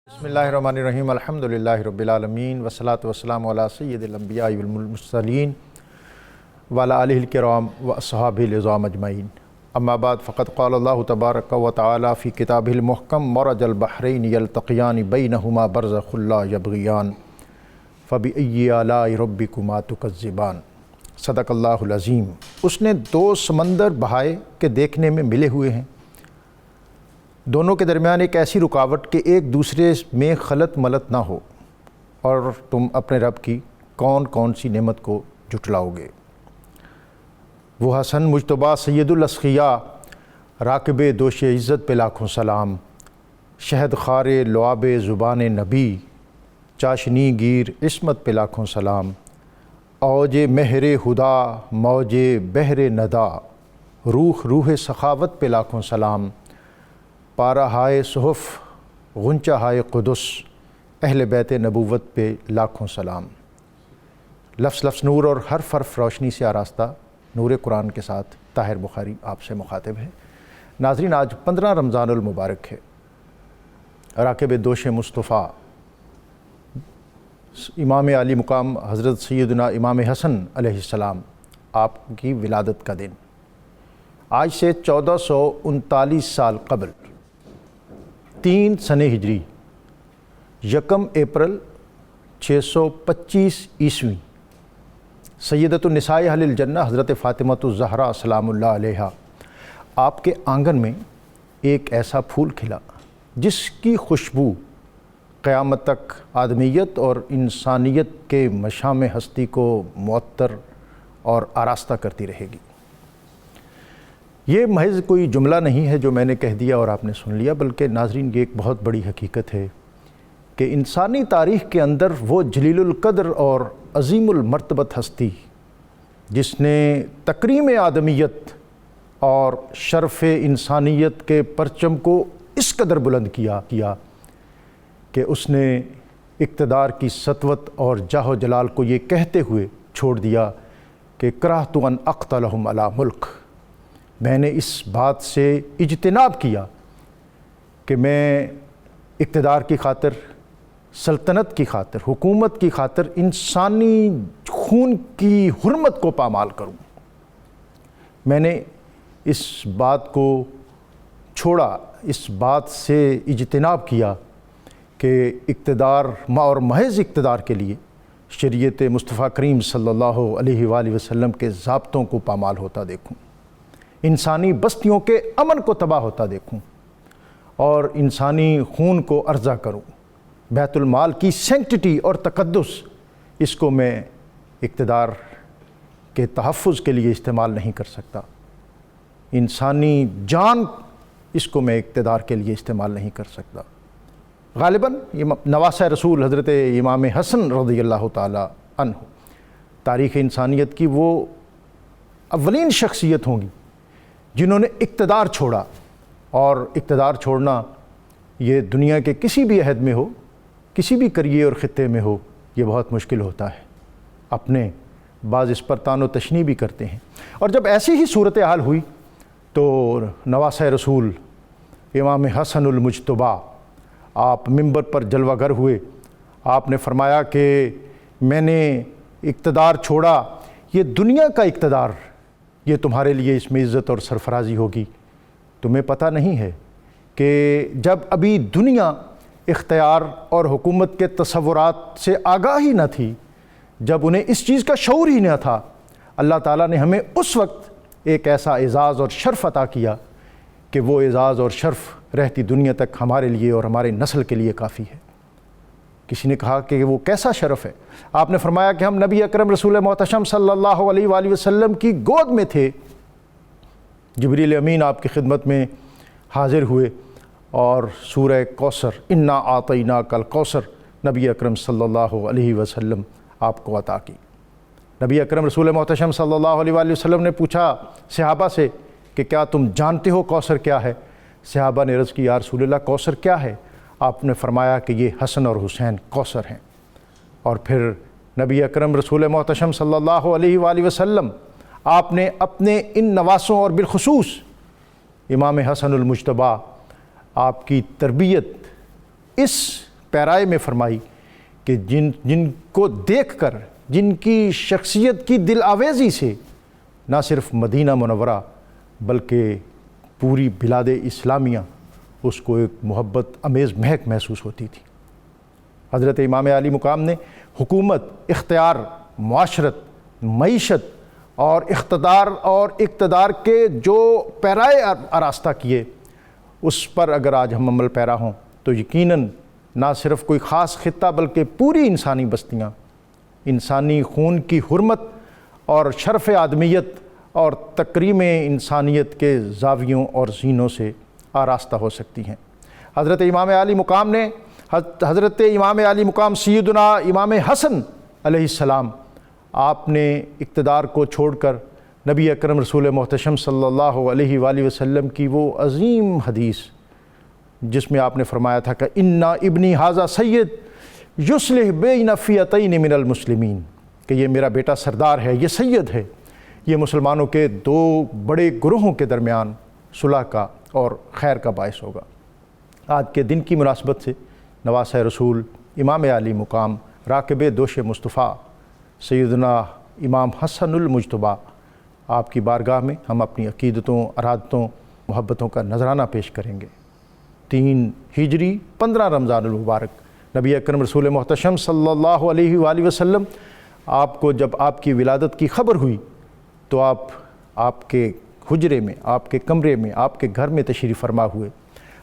بسم اللہ الرحمن الرحیم الحمدللہ رب العالمین والصلاة والسلام علی سید الانبیاء والمرسلین وعلی آلہ الکرام واصحابہ العظام اجمعین اما بعد فقد قال اللہ تبارک و تعالی فی کتابہ المحکم مرج البحرین یلتقیان بینہما برزخ لا یبغیان فبأی آلاء ربکما تکذبان۔ صدق اللہ العظیم۔ اس نے دو سمندر بہائے کہ دیکھنے میں ملے ہوئے ہیں، دونوں کے درمیان ایک ایسی رکاوٹ کہ ایک دوسرے میں خلط ملط نہ ہو، اور تم اپنے رب کی کون کون سی نعمت کو جھٹلاؤ گے۔ وہ حسن مجتبیٰ سید الاسخیاء راکب دوش عزت پہ لاکھوں سلام، شہد خار لعاب زبان نبی چاشنی گیر عصمت پہ لاکھوں سلام، اوج مہر ہدا موج بحر ندا روح سخاوت پہ لاکھوں سلام، پارہ ہائے صحف غنچہ ہائے قدس اہل بیت نبوت پہ لاکھوں سلام۔ لفظ لفظ نور اور حرف حرف روشنی سے آراستہ نور قرآن کے ساتھ طاہر بخاری آپ سے مخاطب ہے۔ ناظرین، آج 15 رمضان المبارک ہے۔ راکب دوش مصطفیٰ امام علی مقام حضرت سیدنا امام حسن علیہ السلام آپ کی ولادت کا دن، آج سے 1439 سال قبل 3 سنہ ہجری 1 اپریل 625 عیسوی سیدۃ النساء اہل الجنہ حضرت فاطمہ الزہرا سلام اللہ علیہا آپ کے آنگن میں ایک ایسا پھول کھلا جس کی خوشبو قیامت تک آدمیت اور انسانیت کے مشام ہستی کو معطر اور آراستہ کرتی رہے گی۔ یہ محض کوئی جملہ نہیں ہے جو میں نے کہہ دیا اور آپ نے سن لیا، بلکہ ناظرین یہ ایک بہت بڑی حقیقت ہے کہ انسانی تاریخ کے اندر وہ جلیل القدر اور عظیم المرتبت ہستی جس نے تکریم آدمیت اور شرف انسانیت کے پرچم کو اس قدر بلند کیا کہ اس نے اقتدار کی سطوت اور جاہ و جلال کو یہ کہتے ہوئے چھوڑ دیا کہ کرہت ان اقتلہم علی ملک، میں نے اس بات سے اجتناب کیا کہ میں اقتدار کی خاطر، سلطنت کی خاطر، حکومت کی خاطر انسانی خون کی حرمت کو پامال کروں۔ میں نے اس بات کو چھوڑا، اس بات سے اجتناب کیا کہ اقتدار اور محض اقتدار کے لیے شریعت مصطفیٰ کریم صلی اللہ علیہ وآلہ وسلم کے ضابطوں کو پامال ہوتا دیکھوں، انسانی بستیوں کے امن کو تباہ ہوتا دیکھوں، اور انسانی خون کو عرضہ کروں۔ بیت المال کی سینکٹٹی اور تقدس، اس کو میں اقتدار کے تحفظ کے لیے استعمال نہیں کر سکتا، انسانی جان اس کو میں اقتدار کے لیے استعمال نہیں کر سکتا۔ غالباً نواسۂ رسول حضرت امام حسن رضی اللہ تعالی عنہ تاریخ انسانیت کی وہ اولین شخصیت ہوں گی جنہوں نے اقتدار چھوڑا، اور اقتدار چھوڑنا یہ دنیا کے کسی بھی عہد میں ہو، کسی بھی قریے اور خطے میں ہو، یہ بہت مشکل ہوتا ہے۔ اپنے بعض اس پر طعن و تشنیع بھی کرتے ہیں، اور جب ایسی ہی صورتحال ہوئی تو نواسۂ رسول امام حسن المجتبیٰ آپ منبر پر جلوہ گر ہوئے۔ آپ نے فرمایا کہ میں نے اقتدار چھوڑا، یہ دنیا کا اقتدار، یہ تمہارے لیے اس میں عزت اور سرفرازی ہوگی۔ تمہیں پتہ نہیں ہے کہ جب ابھی دنیا اختیار اور حکومت کے تصورات سے آگاہ ہی نہ تھی، جب انہیں اس چیز کا شعور ہی نہ تھا، اللہ تعالیٰ نے ہمیں اس وقت ایک ایسا اعزاز اور شرف عطا کیا کہ وہ اعزاز اور شرف رہتی دنیا تک ہمارے لیے اور ہمارے نسل کے لیے کافی ہے۔ کسی نے کہا کہ وہ کیسا شرف ہے؟ آپ نے فرمایا کہ ہم نبی اکرم رسول محتشم صلی اللہ علیہ وآلہ وسلم کی گود میں تھے، جبریل امین آپ کی خدمت میں حاضر ہوئے اور سورہ کوثر انا اعطیناک الکوثر نبی اکرم صلی اللہ علیہ وسلم آپ کو عطا کی۔ نبی اکرم رسول محتشم صلی اللہ علیہ وآلہ وسلم نے پوچھا صحابہ سے کہ کیا تم جانتے ہو کوثر کیا ہے؟ صحابہ نے عرض کی یا رسول اللہ کوثر کیا ہے؟ آپ نے فرمایا کہ یہ حسن اور حسین کوثر ہیں۔ اور پھر نبی اکرم رسول محتشم صلی اللہ علیہ وآلہ وسلم آپ نے اپنے ان نواسوں اور بالخصوص امام حسن المجتبیٰ آپ کی تربیت اس پیرائے میں فرمائی کہ جن کو دیکھ کر، جن کی شخصیت کی دل آویزی سے نہ صرف مدینہ منورہ بلکہ پوری بلاد اسلامیہ اس کو ایک محبت امیز مہک محسوس ہوتی تھی۔ حضرت امام عالی مقام نے حکومت، اختیار، معاشرت، معیشت اور اقتدار کے جو پیرائے آراستہ کیے، اس پر اگر آج ہم عمل پیرا ہوں تو یقیناً نہ صرف کوئی خاص خطہ بلکہ پوری انسانی بستیاں انسانی خون کی حرمت اور شرف آدمیت اور تکریم انسانیت کے زاویوں اور زینوں سے آراستہ ہو سکتی ہیں۔ حضرت امام عالی مقام سیدنا امام حسن علیہ السلام، آپ نے اقتدار کو چھوڑ کر نبی اکرم رسول محتشم صلی اللہ علیہ وآلہ وسلم کی وہ عظیم حدیث جس میں آپ نے فرمایا تھا کہ اِنَّ ابنی ھذا سید یصلح بین فئتین من المسلمین، کہ یہ میرا بیٹا سردار ہے، یہ سید ہے، یہ مسلمانوں کے دو بڑے گروہوں کے درمیان صلح کا اور خیر کا باعث ہوگا۔ آج کے دن کی مناسبت سے نواسہ رسول امام عالی مقام راکب دوش مصطفیٰ سیدنا امام حسن المجتبیٰ، آپ کی بارگاہ میں ہم اپنی عقیدتوں، ارادتوں، محبتوں کا نذرانہ پیش کریں گے۔ 3 ہجری 15 رمضان المبارک، نبی اکرم رسول محتشم صلی اللہ علیہ وآلہ وسلم آپ کو جب آپ کی ولادت کی خبر ہوئی تو آپ کے حجرے میں، آپ کے کمرے میں، آپ کے گھر میں تشریف فرما ہوئے۔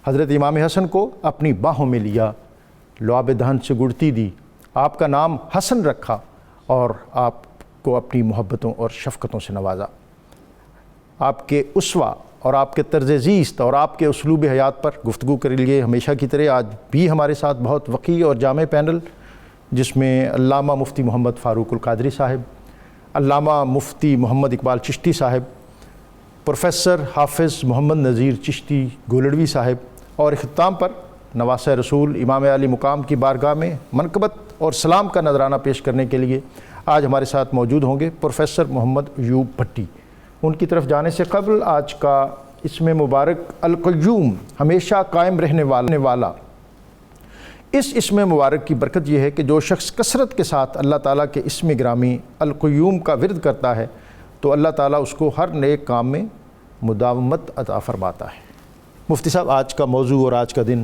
حضرت امام حسن کو اپنی باہوں میں لیا، لعاب دہن سے گڑتی دی، آپ کا نام حسن رکھا اور آپ کو اپنی محبتوں اور شفقتوں سے نوازا۔ آپ کے اسوہ اور آپ کے طرز زیست اور آپ کے اسلوب حیات پر گفتگو کے لیے ہمیشہ کی طرح آج بھی ہمارے ساتھ بہت وسیع اور جامع پینل، جس میں علامہ مفتی محمد فاروق القادری صاحب، علامہ مفتی محمد اقبال چشتی صاحب، پروفیسر حافظ محمد نذیر چشتی گولڑوی صاحب، اور اختتام پر نواسہ رسول امام عالی مقام کی بارگاہ میں منقبت اور سلام کا نذرانہ پیش کرنے کے لیے آج ہمارے ساتھ موجود ہوں گے پروفیسر محمد ایوب بھٹی۔ ان کی طرف جانے سے قبل آج کا اسم مبارک القیوم، ہمیشہ قائم رہنے والا، اس اسم مبارک کی برکت یہ ہے کہ جو شخص کثرت کے ساتھ اللہ تعالیٰ کے اسم گرامی القیوم کا ورد کرتا ہے تو اللہ تعالیٰ اس کو ہر نیک کام میں مداومت عطا فرماتا ہے۔ مفتی صاحب، آج کا موضوع اور آج کا دن،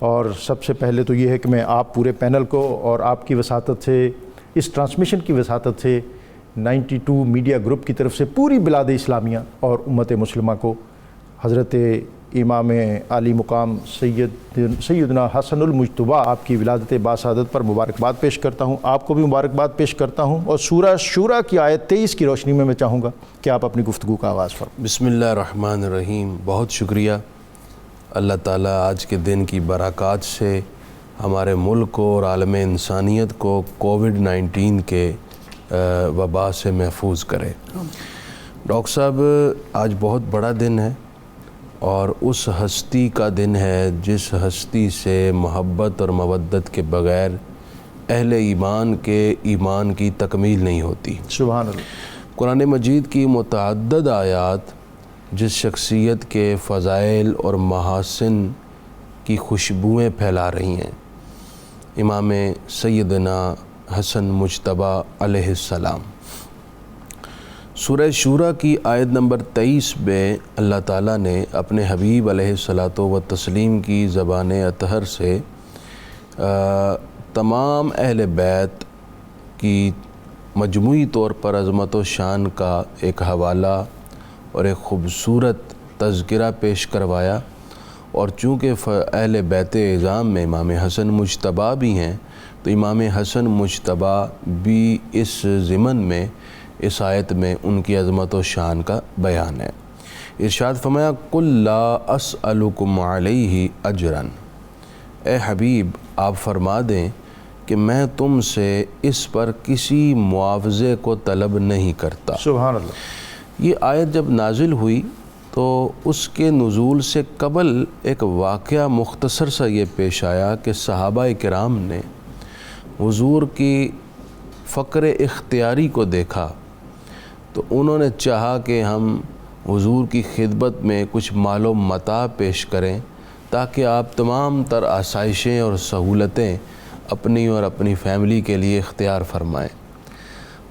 اور سب سے پہلے تو یہ ہے کہ میں آپ پورے پینل کو اور آپ کی وساطت سے، اس ٹرانسمیشن کی وساطت سے 92 میڈیا گروپ کی طرف سے پوری بلاد اسلامیہ اور امت مسلمہ کو حضرت امام عالی مقام سیدنا حسن المجتبیٰ آپ کی ولادت باسعادت پر مبارکباد پیش کرتا ہوں۔ آپ کو بھی مبارکباد پیش کرتا ہوں، اور سورہ شورى کی آیت 23 کی روشنی میں چاہوں گا کہ آپ اپنی گفتگو کا آغاز فرمائیں۔ بسم اللہ الرحمن الرحیم۔ بہت شکریہ اللہ تعالیٰ آج کے دن کی برکات سے ہمارے ملک کو اور عالم انسانیت کو کووڈ-19 کے وبا سے محفوظ کرے۔ ڈاکٹر صاحب، آج بہت بڑا دن ہے اور اس ہستی کا دن ہے جس ہستی سے محبت اور مودت کے بغیر اہل ایمان کے ایمان کی تکمیل نہیں ہوتی۔ سبحان اللہ۔ قرآن مجید کی متعدد آیات جس شخصیت کے فضائل اور محاسن کی خوشبوئیں پھیلا رہی ہیں، امام سیدنا حسن مجتبیٰ علیہ السلام۔ سورہ شورى کی آیت نمبر 23 میں اللہ تعالیٰ نے اپنے حبیب علیہ الصلاۃ والتسلیم کی زبان اطہر سے تمام اہل بیت کی مجموعی طور پر عظمت و شان کا ایک حوالہ اور ایک خوبصورت تذکرہ پیش کروایا، اور چونکہ اہل بیت اعظام میں امام حسن مجتبیٰ بھی ہیں تو امام حسن مجتبیٰ بھی اس ضمن میں، اس آیت میں ان کی عظمت و شان کا بیان ہے۔ ارشاد فرمایا قُلْ لَا أَسْأَلُكُمْ عَلَيْهِ أَجْرًا، اے حبیب آپ فرما دیں کہ میں تم سے اس پر کسی معاوضے کو طلب نہیں کرتا۔ سبحان اللہ۔ یہ آیت جب نازل ہوئی تو اس کے نزول سے قبل ایک واقعہ مختصر سا یہ پیش آیا کہ صحابہ کرام نے حضور کی فقر اختیاری کو دیکھا تو انہوں نے چاہا کہ ہم حضور کی خدمت میں کچھ مال و متاع پیش کریں تاکہ آپ تمام تر آسائشیں اور سہولتیں اپنی اور اپنی فیملی کے لیے اختیار فرمائیں۔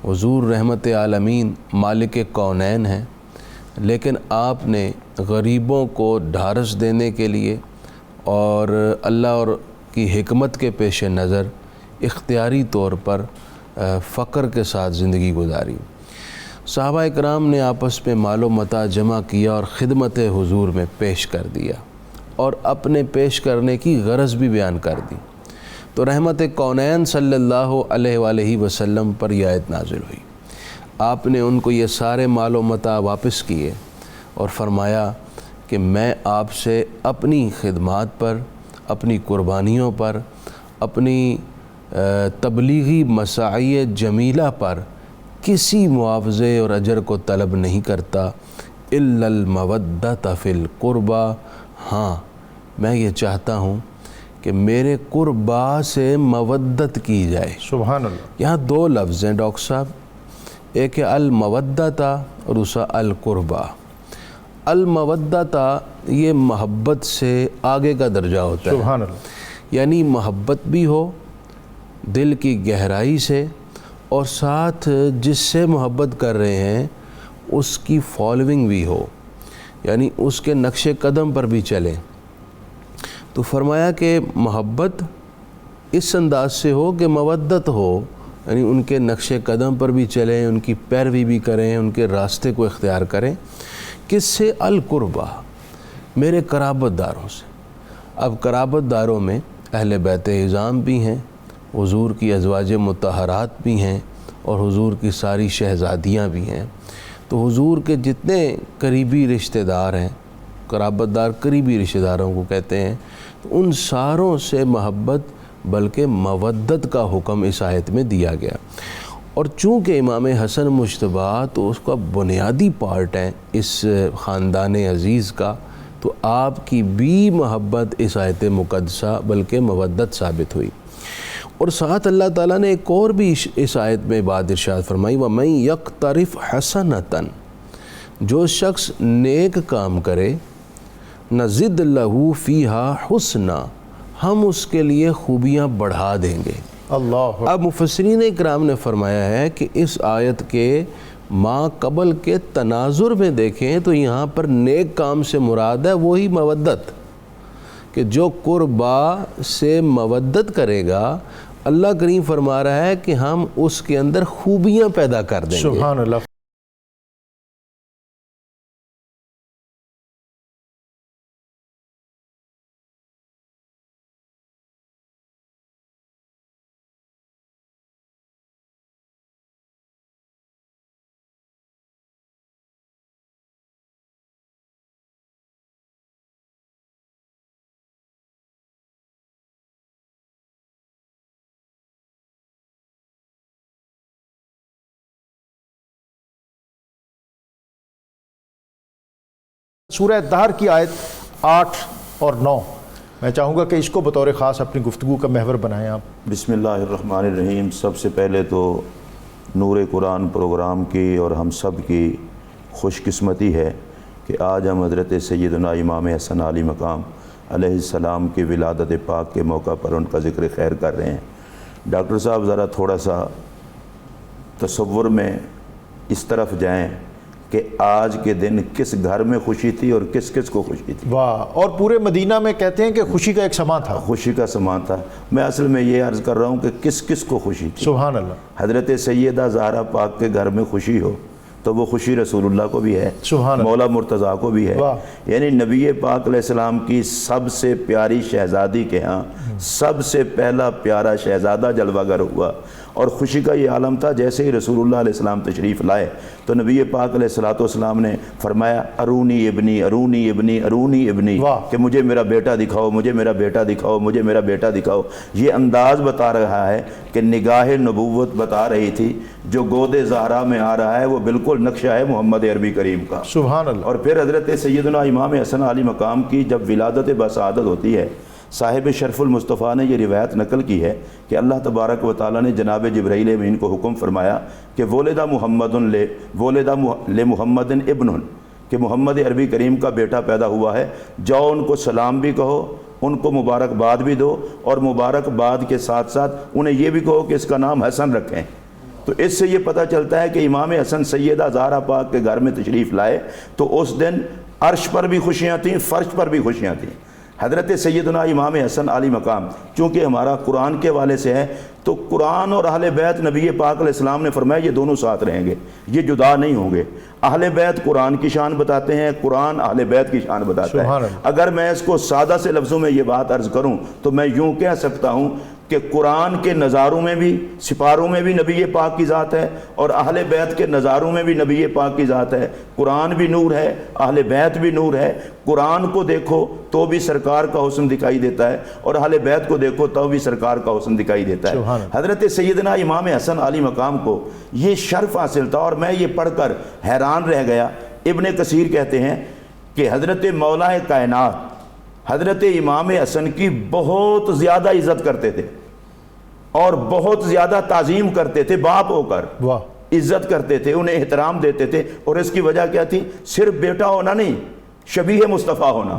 حضور رحمت عالمین مالک کونین ہیں، لیکن آپ نے غریبوں کو ڈھارس دینے کے لیے اور اللہ اور کی حکمت کے پیش نظر اختیاری طور پر فقر کے ساتھ زندگی گزاری۔ صحابہ اکرام نے آپس میں مال و متاع جمع کیا اور خدمت حضور میں پیش کر دیا اور اپنے پیش کرنے کی غرض بھی بیان کر دی، تو رحمت کونین صلی اللہ علیہ وآلہ وسلم پر یہ آیت نازل ہوئی۔ آپ نے ان کو یہ سارے مال و متاع واپس کیے اور فرمایا کہ میں آپ سے اپنی خدمات پر، اپنی قربانیوں پر، اپنی تبلیغی مساعی جمیلہ پر کسی معاوضے اور اجر کو طلب نہیں کرتا، الا المودۃ فی القربى، ہاں میں یہ چاہتا ہوں کہ میرے قربا سے مودت کی جائے۔ سبحان اللہ۔ یہاں دو لفظ ہیں ڈاکٹر صاحب، ایک ہے المودۃ اور دوسرا القربہ۔ المودۃ یہ محبت سے آگے کا درجہ ہوتا ہے، سبحان اللہ، یعنی محبت بھی ہو دل کی گہرائی سے، اور ساتھ جس سے محبت کر رہے ہیں اس کی فالوئنگ بھی ہو، یعنی اس کے نقش قدم پر بھی چلیں۔ تو فرمایا کہ محبت اس انداز سے ہو کہ مودت ہو، یعنی ان کے نقش قدم پر بھی چلیں، ان کی پیروی بھی کریں، ان کے راستے کو اختیار کریں۔ کس سے؟ القربہ، میرے قرابت داروں سے۔ اب قرابت داروں میں اہل بیت اعظام بھی ہیں، حضور کی ازواج مطہرات بھی ہیں، اور حضور کی ساری شہزادیاں بھی ہیں۔ تو حضور کے جتنے قریبی رشتہ دار ہیں، قرابت دار قریبی رشتہ داروں کو کہتے ہیں، تو ان ساروں سے محبت بلکہ مودت کا حکم اس آیت میں دیا گیا۔ اور چونکہ امام حسن مجتبیٰ تو اس کا بنیادی پارٹ ہے اس خاندان عزیز کا، تو آپ کی بھی محبت اس آیت مقدسہ بلکہ مودت ثابت ہوئی۔ اور ساتھ اللہ تعالیٰ نے ایک اور بھی اس آیت میں بات ارشاد فرمائی، وَمَن يَقْتَرِفْ حَسَنَةً، جو شخص نیک کام کرے، نَزِدْ لَهُ فِيهَا حُسْنًا، ہم اس کے لیے خوبیاں بڑھا دیں گے۔ اللہ۔ اب مفسرین اکرام نے فرمایا ہے کہ اس آیت کے ما قبل کے تناظر میں دیکھیں تو یہاں پر نیک کام سے مراد ہے وہی مودت، کہ جو قربا سے مودت کرے گا، اللہ کریم فرما رہا ہے کہ ہم اس کے اندر خوبیاں پیدا کر دیں گے۔ سبحان اللہ۔ سورہ دہر کی آیت 8 اور 9 میں چاہوں گا کہ اس کو بطور خاص اپنی گفتگو کا محور بنائیں آپ۔ بسم اللہ الرحمن الرحیم۔ سب سے پہلے تو نور قرآن پروگرام کی اور ہم سب کی خوش قسمتی ہے کہ آج ہم حضرت سیدنا امام حسن علی مقام علیہ السلام کی ولادت پاک کے موقع پر ان کا ذکر خیر کر رہے ہیں۔ ڈاکٹر صاحب ذرا تھوڑا سا تصور میں اس طرف جائیں کہ آج کے دن کس گھر میں خوشی تھی اور کس کس کو خوشی تھی۔ واہ، اور پورے مدینہ میں کہتے ہیں کہ خوشی کا ایک سماں تھا۔ خوشی کا سماں تھا۔ میں اصل میں یہ عرض کر رہا ہوں کہ کس کس کو خوشی تھی۔ سبحان اللہ۔ حضرت سیدہ زہرا پاک کے گھر میں خوشی ہو تو وہ خوشی رسول اللہ کو بھی ہے، سبحان اللہ، مولا مرتضیٰ کو بھی ہے۔ یعنی نبی پاک علیہ السلام کی سب سے پیاری شہزادی کے ہاں سب سے پہلا پیارا شہزادہ جلوہ گر ہوا، اور خوشی کا یہ عالم تھا۔ جیسے ہی رسول اللہ علیہ السلام تشریف لائے تو نبی پاک علیہ السلام نے فرمایا ارونی ابنی ارونی ابنی ارونی ابنی، کہ مجھے میرا بیٹا دکھاؤ، مجھے میرا بیٹا دکھاؤ، مجھے میرا بیٹا دکھاؤ۔ یہ انداز بتا رہا ہے کہ نگاہ نبوت بتا رہی تھی جو گود زہرا میں آ رہا ہے وہ بالکل نقشہ ہے محمد عربی کریم کا۔ سبحان اللہ۔ اور پھر حضرت سیدنا امام حسن علی مقام کی جب ولادت بسعادت ہوتی ہے، صاحب شرف المصطفیٰ نے یہ روایت نقل کی ہے کہ اللہ تبارک و تعالیٰ نے جناب جبرائیل امین کو حکم فرمایا کہ ولد محمد لمحمد ابن، کہ محمد عربی کریم کا بیٹا پیدا ہوا ہے، جاؤ ان کو سلام بھی کہو، ان کو مبارکباد بھی دو، اور مبارکباد کے ساتھ ساتھ انہیں یہ بھی کہو کہ اس کا نام حسن رکھیں۔ تو اس سے یہ پتہ چلتا ہے کہ امام حسن سیدہ زہرا پاک کے گھر میں تشریف لائے تو اس دن عرش پر بھی خوشیاں تھیں، فرش پر بھی خوشیاں تھیں۔ حضرت سیدنا امام حسن علی مقام چونکہ ہمارا قرآن کے والے سے ہے، تو قرآن اور اہل بیت نبی پاک علیہ السلام نے فرمایا یہ دونوں ساتھ رہیں گے، یہ جدا نہیں ہوں گے۔ اہل بیت قرآن کی شان بتاتے ہیں، قرآن اہل بیت کی شان بتاتا ہے۔ اگر میں اس کو سادہ سے لفظوں میں یہ بات عرض کروں تو میں یوں کہہ سکتا ہوں کہ قرآن کے نظاروں میں بھی، سپاروں میں بھی نبی پاک کی ذات ہے، اور اہل بیت کے نظاروں میں بھی نبی پاک کی ذات ہے۔ قرآن بھی نور ہے، اہل بیت بھی نور ہے۔ قرآن کو دیکھو تو بھی سرکار کا حسن دکھائی دیتا ہے، اور اہل بیت کو دیکھو تو بھی سرکار کا حسن دکھائی دیتا ہے۔ حضرت سیدنا امام حسن علی مقام کو یہ شرف حاصل تھا، اور میں یہ پڑھ کر حیران رہ گیا۔ ابن کثیر کہتے ہیں کہ حضرت مولا کائنات حضرت امام حسن کی بہت زیادہ عزت کرتے تھے اور بہت زیادہ تعظیم کرتے تھے، باپ ہو کر عزت کرتے تھے، انہیں احترام دیتے تھے۔ اور اس کی وجہ کیا تھی؟ صرف بیٹا ہونا نہیں، شبیہ مصطفیٰ ہونا،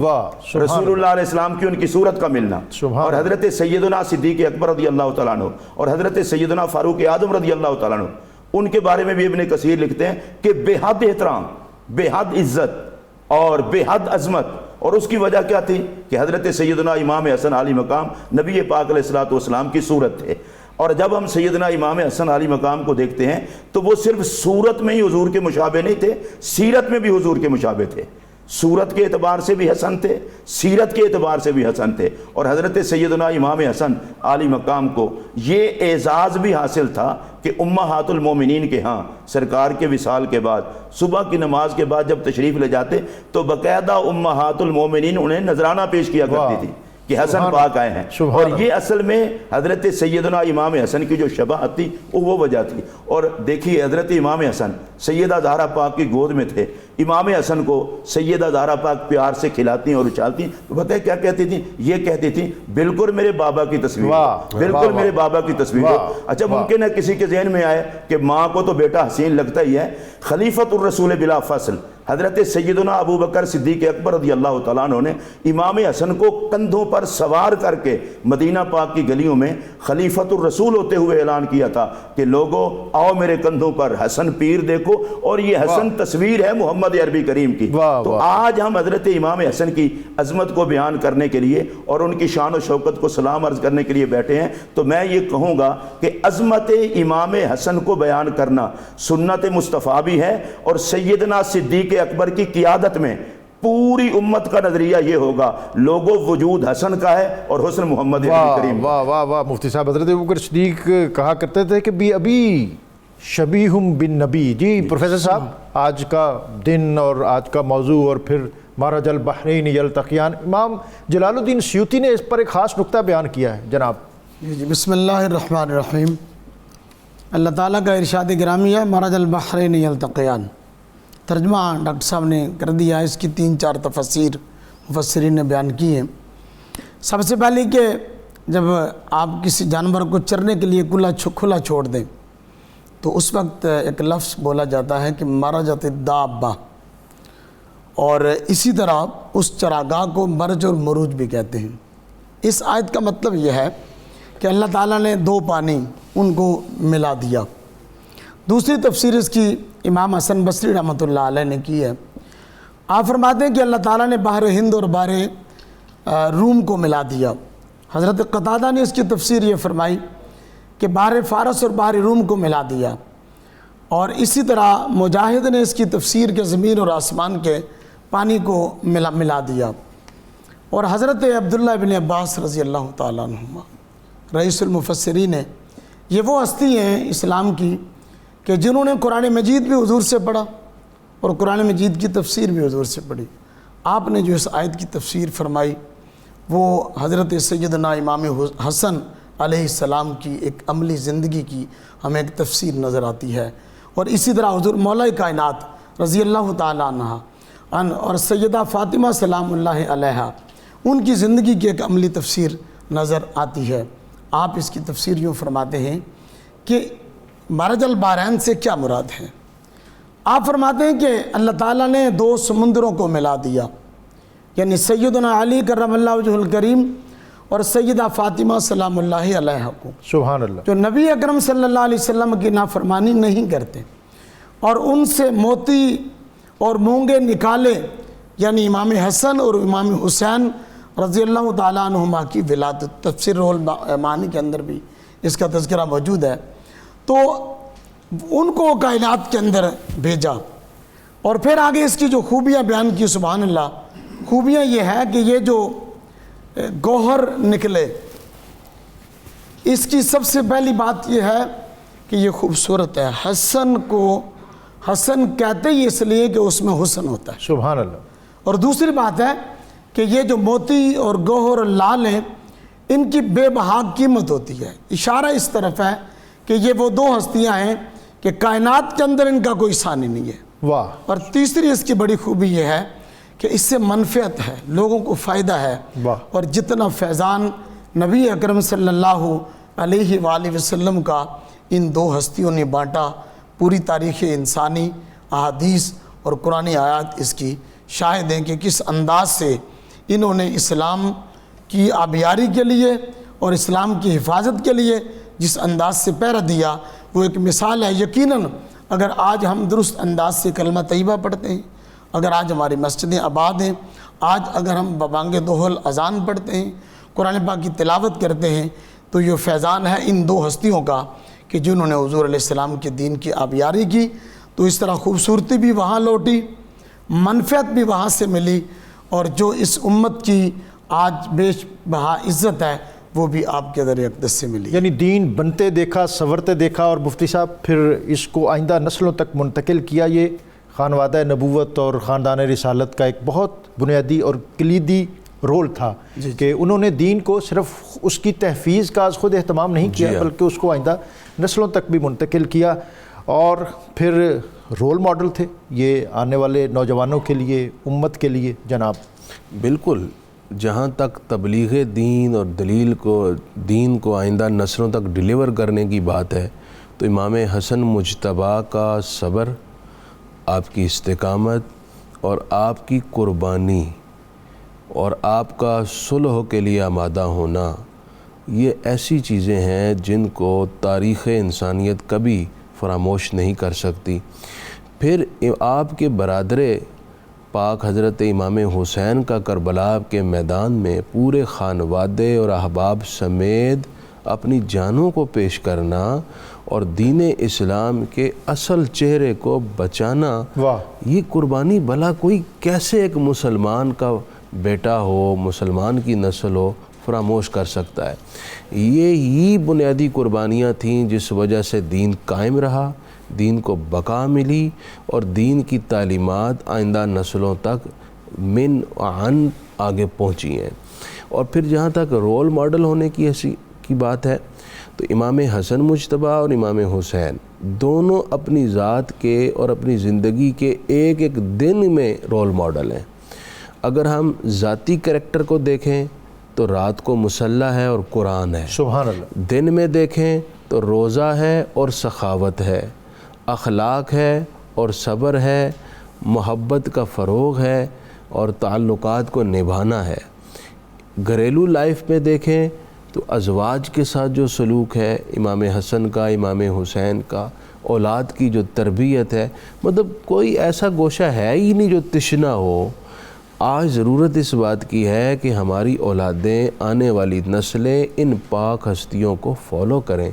رسول اللہ علیہ السلام کی ان کی صورت کا ملنا۔ اور حضرت سیدنا صدیق اکبر رضی اللہ تعالیٰ عنہ اور حضرت سیدنا فاروق اعظم رضی اللہ تعالیٰ عنہ، ان کے بارے میں بھی ابن کثیر لکھتے ہیں کہ بے حد احترام، بے حد عزت اور بے حد عظمت۔ اور اس کی وجہ کیا تھی؟ کہ حضرت سیدنا امام حسن علی مقام نبی پاک علیہ السلام کی صورت تھے۔ اور جب ہم سیدنا امام حسن علی مقام کو دیکھتے ہیں تو وہ صرف صورت میں ہی حضور کے مشابہ نہیں تھے، سیرت میں بھی حضور کے مشابہ تھے۔ صورت کے اعتبار سے بھی حسن تھے، سیرت کے اعتبار سے بھی حسن تھے۔ اور حضرت سیدنا امام حسن علی مقام کو یہ اعزاز بھی حاصل تھا کہ امہات المومنین کے ہاں سرکار کے وصال کے بعد صبح کی نماز کے بعد جب تشریف لے جاتے تو باقاعدہ امہات المومنین انہیں نذرانہ پیش کیا کرتی تھی کہ حسن پاک آئے ہیں۔ اور یہ اصل میں حضرت سیدنا امام حسن کی جو شباہت تھی وہ وجہ تھی۔ اور دیکھیے حضرت امام حسن سیدہ زہرا پاک کی گود میں تھے، امام حسن کو سیدہ زہرا پاک پیار سے کھلاتی اور اچھالتی، تو پتہ ہے کیا کہتی تھیں؟ یہ کہتی تھیں بالکل میرے بابا کی تصویر، بالکل میرے بابا کی تصویر ہو۔ اچھا ممکن ہے کسی کے ذہن میں آئے کہ ماں کو تو بیٹا حسین لگتا ہی ہے، خلیفۃ الرسول بلا فصل حضرت سیدنا ابو بکر صدیق اکبر رضی اللہ تعالیٰ عنہ نے امام حسن کو کندھوں پر سوار کر کے مدینہ پاک کی گلیوں میں خلیفۃ الرسول ہوتے ہوئے اعلان کیا تھا کہ لوگوں آؤ میرے کندھوں پر حسن پیر دیکھو، اور یہ حسن تصویر ہے محمد عربی کریم کی۔ تو آج ہم حضرت امام حسن کی عظمت کو بیان کرنے کے لیے اور ان کی شان و شوکت کو سلام عرض کرنے کے لیے بیٹھے ہیں، تو میں یہ کہوں گا کہ عظمت امام حسن کو بیان کرنا سنت مصطفیٰ بھی ہے، اور سیدنا صدیق اکبر کی قیادت میں پوری امت کا نظریہ یہ ہوگا لوگوں وجود حسن کا ہے اور حسن محمد عربی کریم۔ واہ واہ واہ مفتی صاحب، حضرت ابوبکر صدیق کہا کرتے تھے کہ بھی ابھی شبیہم بن نبی۔ جی پروفیسر صاحب، آج کا دن اور آج کا موضوع اور پھر مرج البحرین یلتقیان، امام جلال الدین سیوطی نے اس پر ایک خاص نقطہ بیان کیا ہے جناب۔ جی بسم اللہ الرحمن الرحیم۔ اللہ تعالیٰ کا ارشاد گرامی ہے مرج البحرین یلتقیان۔ ترجمہ ڈاکٹر صاحب نے کر دیا، اس کی 3-4 تفسیر مفسرین نے بیان کی ہیں۔ سب سے پہلے کہ جب آپ کسی جانور کو چرنے کے لیے کھلا چھوڑ دیں تو اس وقت ایک لفظ بولا جاتا ہے کہ مرجت الدابہ، اور اسی طرح اس چراگاہ کو مرج اور مروج بھی کہتے ہیں۔ اس آیت کا مطلب یہ ہے کہ اللہ تعالیٰ نے 2 پانی ان کو ملا دیا۔ دوسری تفسیر اس کی امام حسن بصری رحمۃ اللہ علیہ نے کی ہے۔ آپ فرماتے ہیں کہ اللہ تعالیٰ نے بحر ہند اور بحر روم کو ملا دیا۔ حضرت قتادہ نے اس کی تفسیر یہ فرمائی کہ بحر فارس اور بحر روم کو ملا دیا، اور اسی طرح مجاہد نے اس کی تفسیر کے زمین اور آسمان کے پانی کو ملا دیا۔ اور حضرت عبداللہ ابن عباس رضی اللہ تعالیٰ عنہما رئیس المفسرین ہیں، یہ وہ ہستی ہیں اسلام کی کہ جنہوں نے قرآن مجید بھی حضور سے پڑھا اور قرآن مجید کی تفسیر بھی حضور سے پڑھی۔ آپ نے جو اس آیت کی تفسیر فرمائی وہ حضرت سیدنا امام حسن علیہ السلام کی ایک عملی زندگی کی ہمیں ایک تفسیر نظر آتی ہے، اور اسی طرح حضور مولا کائنات رضی اللہ تعالیٰ عنہ اور سیدہ فاطمہ سلام اللہ علیہا ان کی زندگی کی ایک عملی تفسیر نظر آتی ہے۔ آپ اس کی تفسیر یوں فرماتے ہیں کہ مرج البحرین سے کیا مراد ہے؟ آپ فرماتے ہیں کہ اللہ تعالیٰ نے 2 سمندروں کو ملا دیا، یعنی سیدنا علی کرم اللہ وجہ الکریم اور سیدہ فاطمہ سلام اللہ علیہ کو، سبحان اللہ، جو نبی اکرم صلی اللہ علیہ وسلم کی نافرمانی نہیں کرتے اور ان سے موتی اور مونگے نکالے، یعنی امام حسن اور امام حسین رضی اللہ تعالیٰ عنہما کی ولادت۔ تفسیر روح المعانی کے اندر بھی اس کا تذکرہ موجود ہے۔ تو ان کو کائنات کے اندر بھیجا، اور پھر آگے اس کی جو خوبیاں بیان کی، سبحان اللہ، خوبیاں یہ ہے کہ یہ جو گوہر نکلے، اس کی سب سے پہلی بات یہ ہے کہ یہ خوبصورت ہے۔ حسن کو حسن کہتے ہی اس لیے کہ اس میں حسن ہوتا ہے۔ سبحان اللہ، اور دوسری بات ہے کہ یہ جو موتی اور گوہر اور لال ہیں، ان کی بے بہا قیمت ہوتی ہے۔ اشارہ اس طرف ہے کہ یہ وہ 2 ہستیاں ہیں کہ کائنات کے اندر ان کا کوئی ثانی نہیں ہے۔ واہ، اور تیسری اس کی بڑی خوبی یہ ہے کہ اس سے منفعت ہے، لوگوں کو فائدہ ہے، واہ، اور جتنا فیضان نبی اکرم صلی اللہ علیہ وآلہ وسلم کا ان 2 ہستیوں نے بانٹا، پوری تاریخ انسانی، احادیث اور قرآن آیات اس کی شاہد ہیں کہ کس انداز سے انہوں نے اسلام کی آبیاری کے لیے اور اسلام کی حفاظت کے لیے جس انداز سے پہرا دیا، وہ ایک مثال ہے۔ یقیناً اگر آج ہم درست انداز سے کلمہ طیبہ پڑھتے ہیں، اگر آج ہماری مسجدیں آباد ہیں، آج اگر ہم ببانگ دوہل اذان پڑھتے ہیں، قرآن پاک کی تلاوت کرتے ہیں، تو یہ فیضان ہے ان 2 ہستیوں کا کہ جنہوں نے حضور علیہ السلام کے دین کی آبیاری کی۔ تو اس طرح خوبصورتی بھی وہاں لوٹی، منفعت بھی وہاں سے ملی، اور جو اس امت کی آج بیش بہا عزت ہے وہ بھی آپ کے در اقدس سے ملی۔ یعنی دین بنتے دیکھا، سنورتے دیکھا، اور مفتی صاحب پھر اس کو آئندہ نسلوں تک منتقل کیا۔ یہ خانوادہ نبوت اور خاندان رسالت کا ایک بہت بنیادی اور کلیدی رول تھا کہ انہوں نے دین کو صرف اس کی تحفیظ کا خود اہتمام نہیں کیا بلکہ اس کو آئندہ نسلوں تک بھی منتقل کیا، اور پھر رول ماڈل تھے یہ آنے والے نوجوانوں کے لیے، امت کے لیے۔ جناب بالکل، جہاں تک تبلیغ دین اور دین کو آئندہ نسلوں تک ڈیلیور کرنے کی بات ہے، تو امام حسن مجتبیٰ کا صبر، آپ کی استقامت اور آپ کی قربانی اور آپ کا صلح کے لیے آمادہ ہونا، یہ ایسی چیزیں ہیں جن کو تاریخ انسانیت کبھی فراموش نہیں کر سکتی۔ پھر آپ کے برادر پاک حضرت امام حسین کا کربلا کے میدان میں پورے خانوادے اور احباب سمیت اپنی جانوں کو پیش کرنا اور دین اسلام کے اصل چہرے کو بچانا، یہ قربانی بھلا کوئی کیسے ایک مسلمان کا بیٹا ہو، مسلمان کی نسل ہو، فراموش کر سکتا ہے؟ یہی بنیادی قربانیاں تھیں جس وجہ سے دین قائم رہا، دین کو بقا ملی، اور دین کی تعلیمات آئندہ نسلوں تک من عن آگے پہنچی ہیں۔ اور پھر جہاں تک رول ماڈل ہونے کی بات ہے، تو امام حسن مجتبیٰ اور امام حسین دونوں اپنی ذات کے اور اپنی زندگی کے ایک ایک دن میں رول ماڈل ہیں۔ اگر ہم ذاتی کریکٹر کو دیکھیں تو رات کو مصلی ہے اور قرآن ہے، سبحان اللہ۔ دن میں دیکھیں تو روزہ ہے اور سخاوت ہے، اخلاق ہے اور صبر ہے، محبت کا فروغ ہے اور تعلقات کو نبھانا ہے۔ گھریلو لائف میں دیکھیں تو ازواج کے ساتھ جو سلوک ہے امام حسن کا، امام حسین کا، اولاد کی جو تربیت ہے، مطلب کوئی ایسا گوشہ ہے ہی نہیں جو تشنہ ہو۔ آج ضرورت اس بات کی ہے کہ ہماری اولادیں، آنے والی نسلیں ان پاک ہستیوں کو فالو کریں۔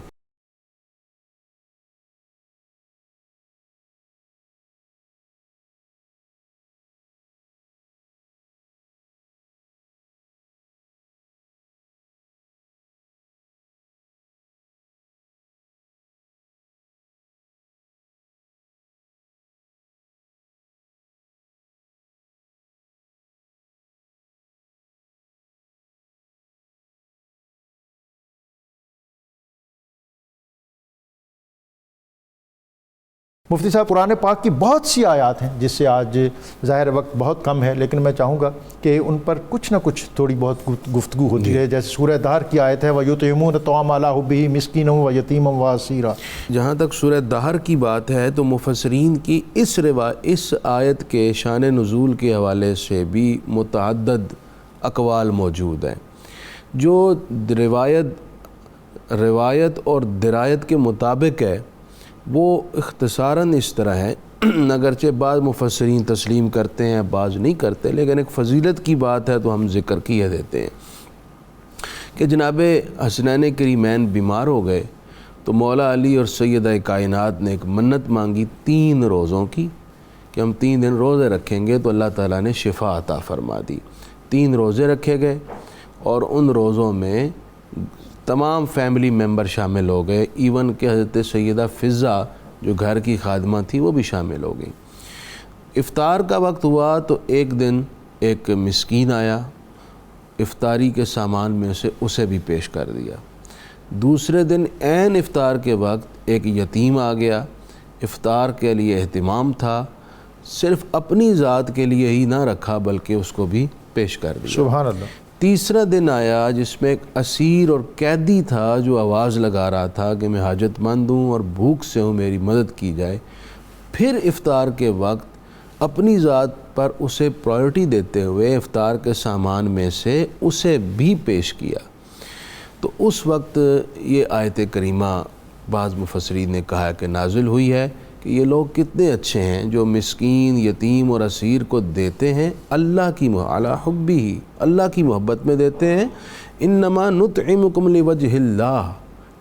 مفتی صاحب، قرآن پاک کی بہت سی آیات ہیں جس سے آج ظاہر وقت بہت کم ہے، لیکن میں چاہوں گا کہ ان پر کچھ نہ کچھ تھوڑی بہت گفتگو ہوتی ہے. جیسے سورہ دہر کی آیت ہے وَيُطْعِمُونَ الطَّعَامَ عَلَىٰ حُبِّهِ مِسْكِينًا وَيَتِيمًا وَأَسِيرًا. جہاں تک سورہ دہر کی بات ہے تو مفسرین کی اس آیت کے شان نزول کے حوالے سے بھی متعدد اقوال موجود ہیں. جو روایت اور درایت کے مطابق ہے وہ اختصاراً اس طرح ہے، اگرچہ بعض مفسرین تسلیم کرتے ہیں بعض نہیں کرتے، لیکن ایک فضیلت کی بات ہے تو ہم ذکر کیے دیتے ہیں کہ جناب حسنین کریمین بیمار ہو گئے تو مولا علی اور سیدہ کائنات نے ایک منت مانگی 3 روزوں کی کہ ہم 3 دن روزے رکھیں گے تو اللہ تعالیٰ نے شفا عطا فرما دی. 3 روزے رکھے گئے اور ان روزوں میں تمام فیملی ممبر شامل ہو گئے، ایون کہ حضرت سیدہ فضہ جو گھر کی خادمہ تھی وہ بھی شامل ہو گئی. افطار کا وقت ہوا تو ایک دن ایک مسکین آیا، افطاری کے سامان میں سے اسے بھی پیش کر دیا. دوسرے دن عین افطار کے وقت ایک یتیم آ گیا، افطار کے لیے اہتمام تھا، صرف اپنی ذات کے لیے ہی نہ رکھا بلکہ اس کو بھی پیش کر دیا. سبحان اللہ. تیسرا دن آیا جس میں ایک اسیر اور قیدی تھا جو آواز لگا رہا تھا کہ میں حاجت مند ہوں اور بھوک سے ہوں، میری مدد کی جائے. پھر افطار کے وقت اپنی ذات پر اسے پرائیورٹی دیتے ہوئے افطار کے سامان میں سے اسے بھی پیش کیا. تو اس وقت یہ آیت کریمہ بعض مفسرین نے کہا کہ نازل ہوئی ہے کہ یہ لوگ کتنے اچھے ہیں جو مسکین، یتیم اور اسیر کو دیتے ہیں اللہ کی علی حبہ، اللہ کی محبت میں دیتے ہیں. انما نطعمکم لوجہ اللہ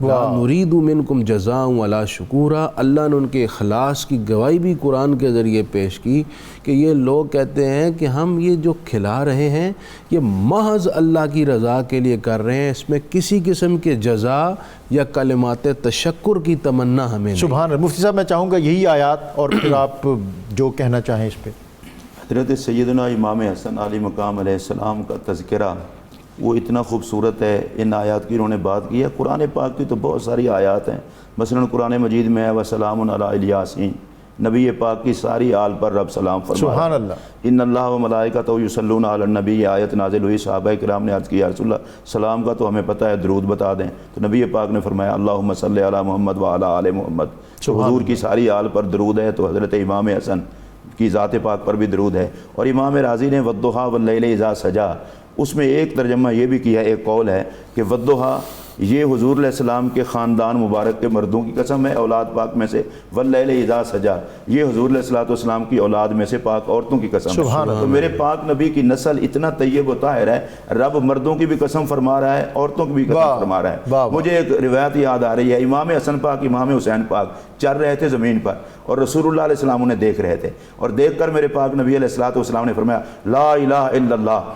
لا نرید منکم جزاء ولا شکورا. اللہ نے ان کے اخلاص کی گواہی بھی قرآن کے ذریعے پیش کی کہ یہ لوگ کہتے ہیں کہ ہم یہ جو کھلا رہے ہیں یہ محض اللہ کی رضا کے لیے کر رہے ہیں، اس میں کسی قسم کے جزا یا کلمات تشکر کی تمنا ہمیں نہیں. سبحان اللہ. مفتی صاحب میں چاہوں گا یہی آیات اور پھر آپ جو کہنا چاہیں اس پہ. حضرت سیدنا امام حسن علی مقام علیہ السلام کا تذکرہ وہ اتنا خوبصورت ہے. ان آیات کی انہوں نے بات کی ہے. قرآن پاک کی تو بہت ساری آیات ہیں. مثلا قرآن مجید میں ہے وسلام علی الیاسین، نبی پاک کی ساری آل پر رب سلام فرمایا. سبحان اللہ. ان اللہ و ملائکتہ یصلون علی النبی آیت نازل ہوئی. صحابہ کرام نے عرض کیا رسول اللہ سلام کا تو ہمیں پتہ ہے، درود بتا دیں. تو نبی پاک نے فرمایا اللہم صلی علی محمد و علی آل محمد. حضور کی ساری آل پر درود ہے تو حضرت امام حسن کی ذات پاک پر بھی درود ہے. اور امام راضی نے والضحیٰ واللیل اذا سجا، اس میں ایک ترجمہ یہ بھی کیا ہے، ایک قول ہے کہ والضحیٰ یہ حضور علیہ السلام کے خاندان مبارک کے مردوں کی قسم ہے اولاد پاک میں سے، واللیل اذا سجا یہ حضور علیہ السلام کی اولاد میں سے پاک عورتوں کی قسم ہے. تو میرے پاک نبی کی نسل اتنا طیب و طاہر ہے، رب مردوں کی بھی قسم فرما رہا ہے، عورتوں کی بھی قسم فرما رہا ہے. مجھے ایک روایت یاد آ رہی ہے، امام حسن پاک امام حسین پاک چل رہے تھے زمین پر اور رسول اللہ علیہ السلام انہیں دیکھ رہے تھے، اور دیکھ کر میرے پاک نبی علیہ السلام نے فرمایا لا الہ الا اللہ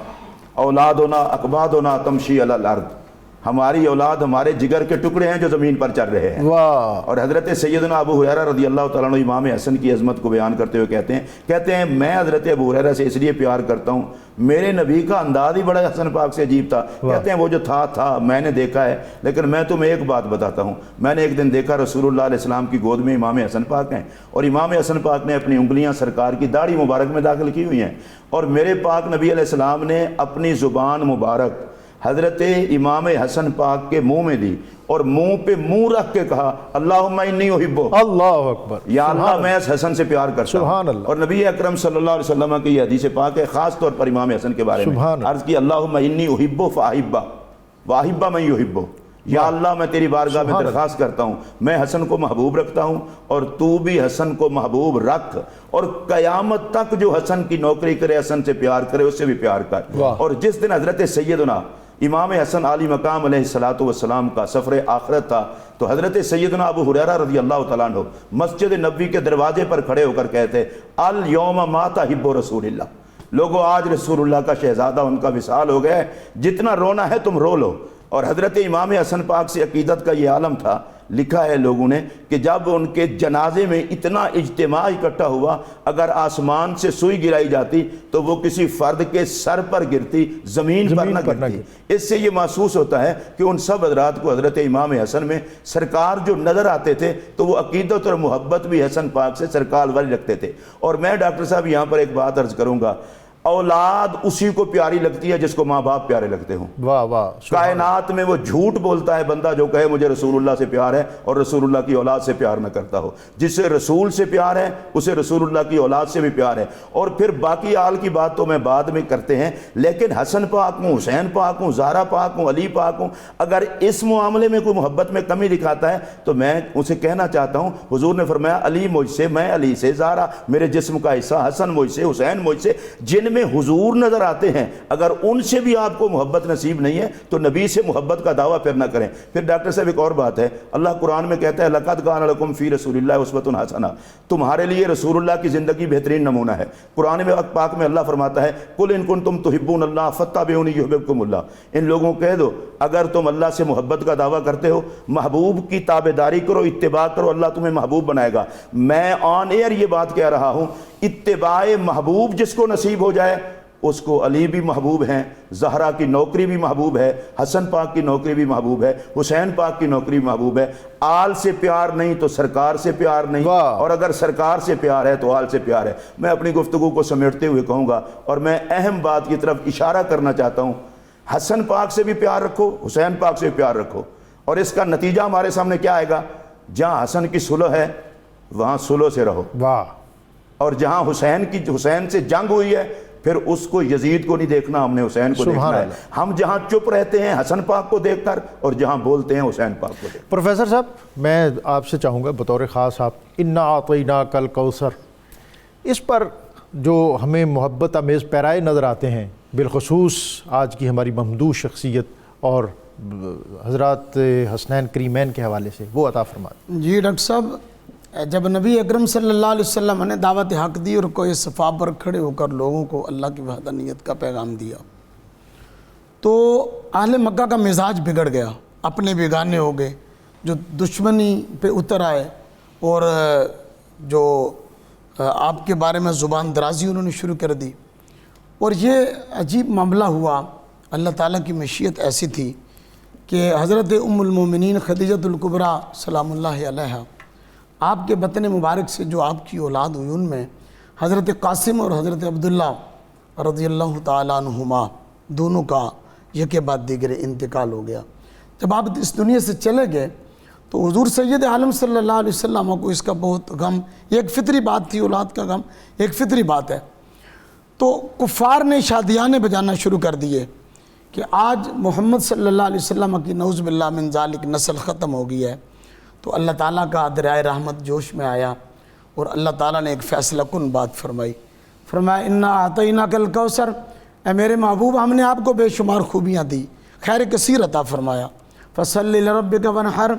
اولادنا اقبادنا تمشی علی الارض، ہماری اولاد ہمارے جگر کے ٹکڑے ہیں جو زمین پر چل رہے ہیں. اور حضرت سیدنا ابو ہریرہ رضی اللہ تعالیٰ عنہ امام حسن کی عظمت کو بیان کرتے ہوئے کہتے ہیں میں حضرت ابو ہریرہ سے اس لیے پیار کرتا ہوں، میرے نبی کا انداز ہی بڑا حسن پاک سے عجیب تھا. کہتے ہیں وہ جو تھا میں نے دیکھا ہے، لیکن میں تمہیں ایک بات بتاتا ہوں. میں نے ایک دن دیکھا رسول اللہ علیہ السلام کی گود میں امام حسن پاک ہیں اور امام حسن پاک نے اپنی انگلیاں سرکار کی داڑھی مبارک میں داخل کی ہوئی ہیں، اور میرے پاک نبی علیہ السلام نے اپنی زبان مبارک حضرت امام حسن پاک کے منہ میں دی اور منہ پہ منہ رکھ کے کہا اللہم انی احبہ، اللہ اکبر، یا اللہ میں اس حسن سے پیار کرتا ہوں. اور نبی اکرم صلی اللہ علیہ وسلم کی یہ حدیث پاک ہے خاص طور پر امام حسن کے بارے میں عرض کی اللہم انی احبہ فاحبہ واحبہ من یحبہ، یا اللہ میں تیری بارگاہ میں درخواست کرتا ہوں میں حسن کو محبوب رکھتا ہوں اور تو بھی حسن کو محبوب رکھ، اور قیامت تک جو حسن کی نوکری کرے، حسن سے پیار کرے، اس سے بھی پیار کر. اور جس دن حضرت سیدنا امام حسن علی مقام علیہ السلام کا سفر آخرت تھا تو حضرت سیدنا ابو ہریرہ رضی اللہ تعالیٰ عنہ مسجد نبوی کے دروازے پر کھڑے ہو کر کہتے الیوم مات حب رسول اللہ، لوگوں آج رسول اللہ کا شہزادہ ان کا وصال ہو گیا ہے، جتنا رونا ہے تم رو لو. اور حضرت امام حسن پاک سے عقیدت کا یہ عالم تھا لکھا ہے لوگوں نے کہ جب ان کے جنازے میں اتنا اجتماع اکٹھا ہوا، اگر آسمان سے سوئی گرائی جاتی تو وہ کسی فرد کے سر پر گرتی، زمین پر نہ گرتی۔ اس سے یہ محسوس ہوتا ہے کہ ان سب حضرات کو حضرت امام حسن میں سرکار جو نظر آتے تھے تو وہ عقیدت اور محبت بھی حسن پاک سے سرکار والی رکھتے تھے۔ اور میں ڈاکٹر صاحب یہاں پر ایک بات عرض کروں گا، اولاد اسی کو پیاری لگتی ہے جس کو ماں باپ پیارے لگتے ہوں۔ واہ واہ، کائنات میں وہ جھوٹ بولتا ہے بندہ جو کہے مجھے رسول اللہ سے پیار ہے اور رسول اللہ کی اولاد سے پیار نہ کرتا ہو۔ جسے رسول سے پیار ہے اسے رسول اللہ کی اولاد سے بھی پیار ہے۔ اور پھر باقی آل کی بات تو میں بعد میں کرتے ہیں، لیکن حسن پاک ہوں، حسین پاک ہوں، زہرا پاک ہوں، علی پاک ہوں، اگر اس معاملے میں کوئی محبت میں کمی دکھاتا ہے تو میں اسے کہنا چاہتا ہوں، حضور نے فرمایا علی مجھ سے، میں علی سے، زہرا میرے جسم کا حصہ، حسن مجھ سے، حسین مجھ سے، جن میں حضور نظر آتے ہیں اگر ان سے بھی آپ کو محبت نصیب نہیں ہے تو نبی سے محبت کا دعویٰ پھر نہ کریں۔ پھر ڈاکٹر صاحب ایک اور بات ہے، اللہ قرآن میں کہتا ہے لَقَدْ كَانَ لَكُمْ فِي رَسُولِ اللَّهِ أُسْوَةٌ حَسَنَةٌ، تمہارے لیے رسول اللہ کی زندگی بہترین نمونہ ہے۔ قرآن میں پاک میں اللہ فرماتا ہے قُلْ إِن كُنتُمْ تُحِبُّونَ اللَّهَ فَاتَّبِعُونِي يُحْبِبْكُمُ اللَّهُ، ان لوگوں کو کہہ دو اگر تم اللہ سے محبت کا دعویٰ کرتے ہو، محبوب کی تابعداری کرو، اتباع کرو، اللہ تمہیں محبوب بنائے گا۔ میں آن ایئر یہ بات کہہ رہا ہوں، اتباع محبوب جس کو نصیب ہو جائے اس کو علی بھی محبوب ہیں، زہرا کی نوکری بھی محبوب ہے، حسن پاک کی نوکری بھی محبوب ہے، حسین پاک کی نوکری بھی محبوب ہے۔ آل سے پیار نہیں تو سرکار سے پیار نہیں، اور اگر سرکار سے پیار ہے تو آل سے پیار ہے۔ میں اپنی گفتگو کو سمیٹتے ہوئے کہوں گا اور میں اہم بات کی طرف اشارہ کرنا چاہتا ہوں، حسن پاک سے بھی پیار رکھو، حسین پاک سے بھی پیار رکھو، اور اس کا نتیجہ ہمارے سامنے کیا آئے گا؟ جہاں حسن کی صلح ہے وہاں صلح سے رہو، واہ، اور جہاں حسین سے جنگ ہوئی ہے پھر اس کو یزید کو نہیں دیکھنا، ہم نے حسین کو دیکھنا ہے۔ ہم جہاں چپ رہتے ہیں حسن پاک کو دیکھ کر اور جہاں بولتے ہیں حسین پاک کو دیکھ کر۔ پروفیسر صاحب میں آپ سے چاہوں گا بطور خاص، آپ انا اعطیناک الکوثر، اس پر جو ہمیں محبت آمیز پیرائے نظر آتے ہیں، بالخصوص آج کی ہماری ممدوح شخصیت اور حضرات حسنین کریمین کے حوالے سے، وہ عطا فرما دیں۔ جی ڈاکٹر صاحب، جب نبی اکرم صلی اللہ علیہ وسلم نے دعوت حق دی اور کوئی صفا پر کھڑے ہو کر لوگوں کو اللہ کی وحدانیت کا پیغام دیا تو اہل مکہ کا مزاج بگڑ گیا، اپنے بیگانے ہو گئے، جو دشمنی پہ اتر آئے اور جو آپ کے بارے میں زبان درازی انہوں نے شروع کر دی، اور یہ عجیب معاملہ ہوا۔ اللہ تعالیٰ کی مشیت ایسی تھی کہ حضرت ام المومنین خدیجۃ الکبریٰ سلام اللہ علیہا، آپ کے بطن مبارک سے جو آپ کی اولاد ہوئی ان میں حضرت قاسم اور حضرت عبداللہ رضی اللہ تعالیٰ عنہما دونوں کا یکے بعد دیگر انتقال ہو گیا۔ جب آپ اس دنیا سے چلے گئے تو حضور سید عالم صلی اللہ علیہ وسلم کو اس کا بہت غم، یہ ایک فطری بات تھی، اولاد کا غم ایک فطری بات ہے۔ تو کفار نے شادیانے بجانا شروع کر دیے کہ آج محمد صلی اللہ علیہ وسلم کی نعوذ باللہ من ذالک نسل ختم ہو گئی ہے۔ تو اللہ تعالیٰ کا دریائے رحمت جوش میں آیا اور اللہ تعالیٰ نے ایک فیصلہ کن بات فرمایا انا اعطیناک الکوثر، اے میرے محبوب ہم نے آپ کو بے شمار خوبیاں دی، خیر کثیر عطا فرمایا، فصلی لربک وانحر،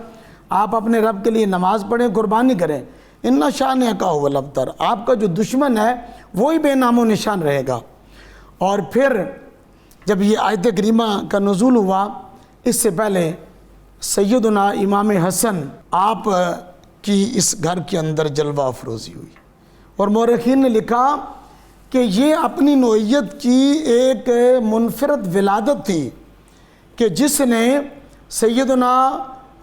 آپ اپنے رب کے لیے نماز پڑھیں، قربانی کریں، ان شانئک هو الابتر، آپ کا جو دشمن ہے وہی بے نام و نشان رہے گا۔ اور پھر جب یہ آیت کریمہ کا نزول ہوا، اس سے پہلے سیدنا امام حسن آپ کی اس گھر کے اندر جلوہ افروزی ہوئی، اور مورخین نے لکھا کہ یہ اپنی نوعیت کی ایک منفرد ولادت تھی کہ جس نے سیدنا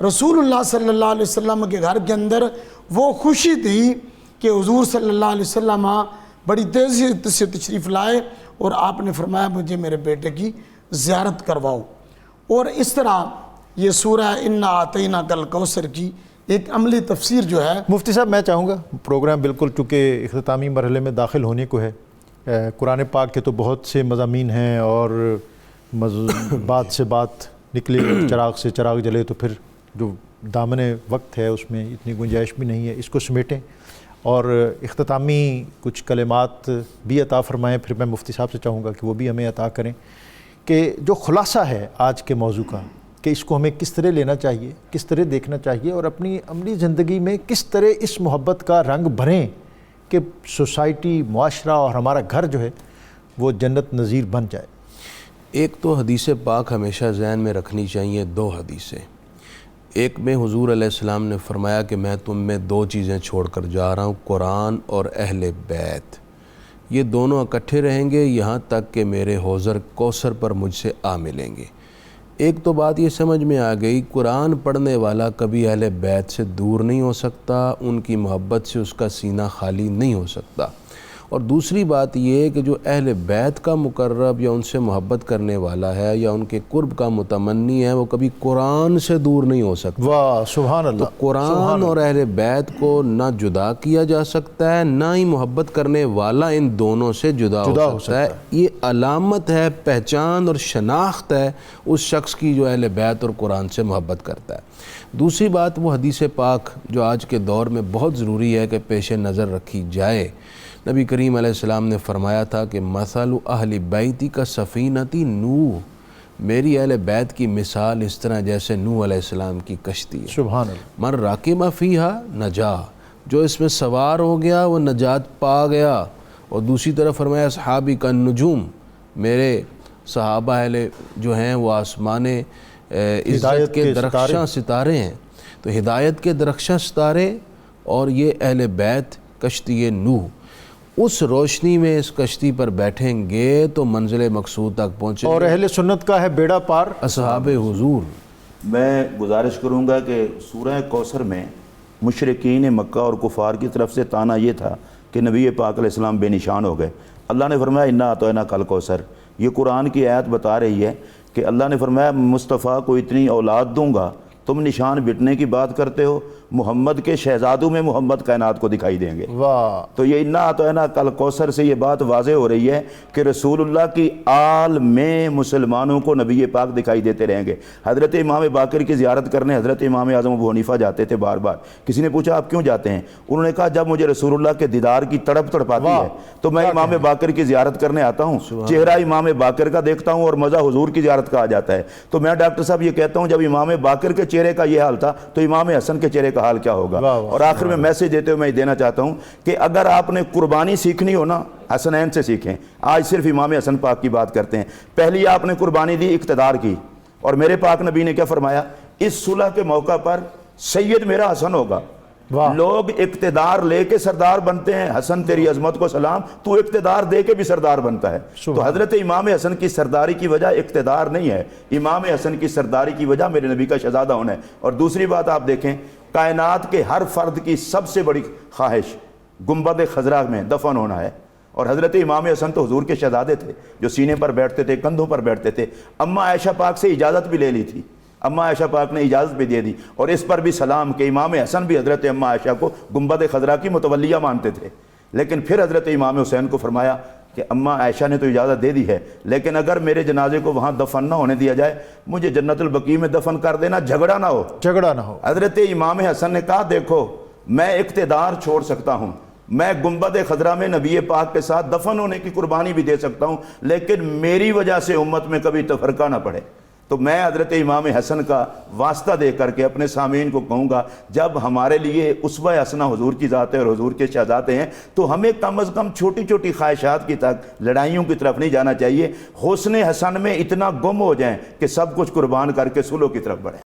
رسول اللہ صلی اللہ علیہ وسلم کے گھر کے اندر وہ خوشی تھی کہ حضور صلی اللہ علیہ وسلم بڑی تیزی سے تشریف لائے اور آپ نے فرمایا مجھے میرے بیٹے کی زیارت کرواؤ۔ اور اس طرح یہ سورہ انا اعطیناک الکوثر کی ایک عملی تفسیر جو ہے۔ مفتی صاحب میں چاہوں گا، پروگرام بالکل چونکہ اختتامی مرحلے میں داخل ہونے کو ہے، قرآن پاک کے تو بہت سے مضامین ہیں اور بات سے بات نکلے، چراغ سے چراغ جلے، تو پھر جو دامن وقت ہے اس میں اتنی گنجائش بھی نہیں ہے، اس کو سمیٹیں اور اختتامی کچھ کلمات بھی عطا فرمائیں۔ پھر میں مفتی صاحب سے چاہوں گا کہ وہ بھی ہمیں عطا کریں کہ جو خلاصہ ہے آج کے موضوع کا، کہ اس کو ہمیں کس طرح لینا چاہیے، کس طرح دیکھنا چاہیے، اور اپنی عملی زندگی میں کس طرح اس محبت کا رنگ بھریں کہ سوسائٹی، معاشرہ اور ہمارا گھر جو ہے وہ جنت نظیر بن جائے۔ ایک تو حدیث پاک ہمیشہ ذہن میں رکھنی چاہیے، دو حدیثیں، ایک میں حضور علیہ السلام نے فرمایا کہ میں تم میں 2 چیزیں چھوڑ کر جا رہا ہوں، قرآن اور اہل بیت، یہ دونوں اکٹھے رہیں گے یہاں تک کہ میرے حوض کوثر پر مجھ سے آ ملیں گے۔ ایک تو بات یہ سمجھ میں آ گئی، قرآن پڑھنے والا کبھی اہل بیت سے دور نہیں ہو سکتا، ان کی محبت سے اس کا سینہ خالی نہیں ہو سکتا۔ اور دوسری بات یہ کہ جو اہل بیت کا مقرب یا ان سے محبت کرنے والا ہے یا ان کے قرب کا متمنی ہے، وہ کبھی قرآن سے دور نہیں ہو سکتا۔ واہ سبحان اللہ۔ تو قرآن اور اہل بیت کو نہ جدا کیا جا سکتا ہے، نہ ہی محبت کرنے والا ان دونوں سے جدا ہو سکتا ہے۔ یہ علامت ہے، پہچان اور شناخت ہے اس شخص کی جو اہل بیت اور قرآن سے محبت کرتا ہے۔ دوسری بات وہ حدیث پاک جو آج کے دور میں بہت ضروری ہے کہ پیش نظر رکھی جائے۔ نبی کریم علیہ السلام نے فرمایا تھا کہ مثل اہل بیتی کا سفینتی نوح، میری اہل بیت کی مثال اس طرح جیسے نوح علیہ السلام کی کشتی ہے۔ سبحان اللہ۔ من راکب فیہا نجا، جو اس میں سوار ہو گیا وہ نجات پا گیا۔ اور دوسری طرف فرمایا اصحابی کا نجوم، میرے صحابہ اہل جو ہیں وہ آسمان عزت کے درخشاں ستارے ہیں۔ تو ہدایت کے درخشاں ستارے اور یہ اہل بیت کشتی نوح، اس روشنی میں اس کشتی پر بیٹھیں گے تو منزل مقصود تک پہنچیں گے۔ اور اہل سنت کا ہے بیڑا پار اصحاب حضور۔ میں گزارش کروں گا کہ سورہ کوثر میں مشرکین مکہ اور کفار کی طرف سے تانا یہ تھا کہ نبی پاک علیہ السلام بے نشان ہو گئے۔ اللہ نے فرمایا انا اعطیناک کل کوثر، یہ قرآن کی آیت بتا رہی ہے کہ اللہ نے فرمایا مصطفیٰ کو اتنی اولاد دوں گا، تم نشان بٹنے کی بات کرتے ہو، محمد کے شہزادوں میں محمد کائنات کو دکھائی دیں گے۔ واہ۔ تو یہ انا اعطیناک کل کوثر سے یہ بات واضح ہو رہی ہے کہ رسول اللہ کی آل میں مسلمانوں کو نبی پاک دکھائی دیتے رہیں گے۔ حضرت امام باقر کی زیارت کرنے حضرت امام اعظم ابو حنیفہ جاتے تھے بار بار۔ کسی نے پوچھا آپ کیوں جاتے ہیں؟ انہوں نے کہا جب مجھے رسول اللہ کے دیدار کی تڑپ تڑپاتی ہے تو میں امام باقر کی زیارت کرنے آتا ہوں، چہرہ امام باقر کا دیکھتا ہوں اور مزہ حضور کی زیارت کا آ جاتا ہے۔ تو میں ڈاکٹر صاحب یہ کہتا ہوں جب امام باقر کے چہرے کا یہ حال تھا تو امام حسن کے چہرے کا حال کیا ہوگا؟ اور آخر میں میسیج دیتے ہوئے میں دینا چاہتا ہوں کہ اگر آپ نے قربانی سیکھنی ہو نا حسنین سے سیکھیں۔ آج صرف امام حسن پاک کی بات کرتے ہیں۔ پہلی آپ نے قربانی دی اقتدار کی، اور میرے پاک نبی نے کیا فرمایا؟ اس صلح کے موقع پر سید میرا حسن ہوگا۔ لوگ اقتدار لے کے سردار بنتے ہیں، حسن تیری عظمت کو سلام، تو اقتدار دے کے بھی سردار بنتا ہے۔ تو حضرت امام حسن کی سرداری کی وجہ اقتدار نہیں ہے، امام حسن کی سرداری کی وجہ میرے نبی کا شہزادہ ہونا ہے۔ اور دوسری بات آپ دیکھیں، کائنات کے ہر فرد کی سب سے بڑی خواہش گنبد خضرا میں دفن ہونا ہے، اور حضرت امام حسن تو حضور کے شہزادے تھے جو سینے پر بیٹھتے تھے، کندھوں پر بیٹھتے تھے۔ اماں عائشہ پاک سے اجازت بھی لے لی تھی، اماں عائشہ پاک نے اجازت بھی دے دی، اور اس پر بھی سلام کہ امام حسن بھی حضرت اماں عائشہ کو گنبد خضرا کی متولیہ مانتے تھے۔ لیکن پھر حضرت امام حسین کو فرمایا کہ اماں عائشہ نے تو اجازت دے دی ہے، لیکن اگر میرے جنازے کو وہاں دفن نہ ہونے دیا جائے، مجھے جنت البقیع میں دفن کر دینا، جھگڑا نہ ہو۔ حضرت امام حسن نے کہا دیکھو میں اقتدار چھوڑ سکتا ہوں، میں گنبد خضرا میں نبی پاک کے ساتھ دفن ہونے کی قربانی بھی دے سکتا ہوں، لیکن میری وجہ سے امت میں کبھی تفرقہ نہ پڑے۔ تو میں حضرت امام حسن کا واسطہ دے کر کے اپنے سامعین کو کہوں گا، جب ہمارے لیے اسوہ حسنہ حضور کی ذات ہے اور حضور کے شہزادے ہیں، تو ہمیں کم از کم چھوٹی چھوٹی خواہشات کی تک لڑائیوں کی طرف نہیں جانا چاہیے، حسن حسن میں اتنا گم ہو جائیں کہ سب کچھ قربان کر کے صلح کی طرف بڑھیں۔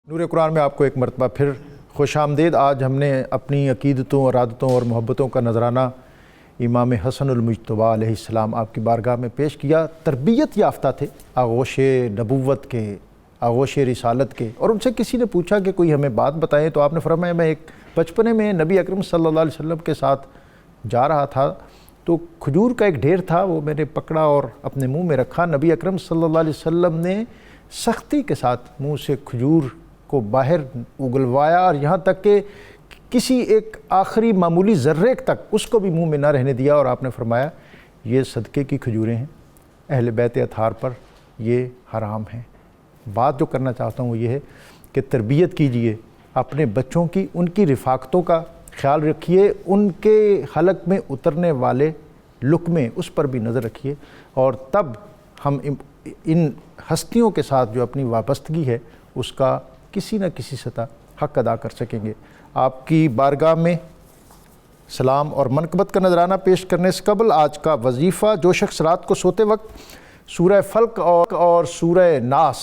نور قرآن میں آپ کو ایک مرتبہ پھر خوش آمدید۔ آج ہم نے اپنی عقیدتوں اور عادتوں اور محبتوں کا نذرانہ امام حسن المجتبیٰ علیہ السلام آپ کی بارگاہ میں پیش کیا۔ تربیت یافتہ تھے، آغوش نبوت کے، آغوش رسالت کے، اور ان سے کسی نے پوچھا کہ کوئی ہمیں بات بتائیں تو آپ نے فرمایا میں ایک بچپنے میں نبی اکرم صلی اللہ علیہ وسلم کے ساتھ جا رہا تھا تو کھجور کا ایک ڈھیر تھا، وہ میں نے پکڑا اور اپنے منہ میں رکھا۔ نبی اکرم صلی اللہ علیہ وسلم نے سختی کے ساتھ منہ سے کھجور کو باہر اگلوایا، اور یہاں تک کہ کسی ایک آخری معمولی ذرے تک اس کو بھی منہ میں نہ رہنے دیا، اور آپ نے فرمایا یہ صدقے کی کھجوریں ہیں، اہل بیت اطہار پر یہ حرام ہیں۔ بات جو کرنا چاہتا ہوں وہ یہ ہے کہ تربیت کیجئے اپنے بچوں کی، ان کی رفاقتوں کا خیال رکھیے، ان کے حلق میں اترنے والے لقمے اس پر بھی نظر رکھیے، اور تب ہم ان ہستیوں کے ساتھ جو اپنی وابستگی ہے اس کا کسی نہ کسی سطح حق ادا کر سکیں گے۔ آپ کی بارگاہ میں سلام اور منقبت کا نذرانہ پیش کرنے سے قبل آج کا وظیفہ، جو شخص رات کو سوتے وقت سورہ فلق اور سورہ ناس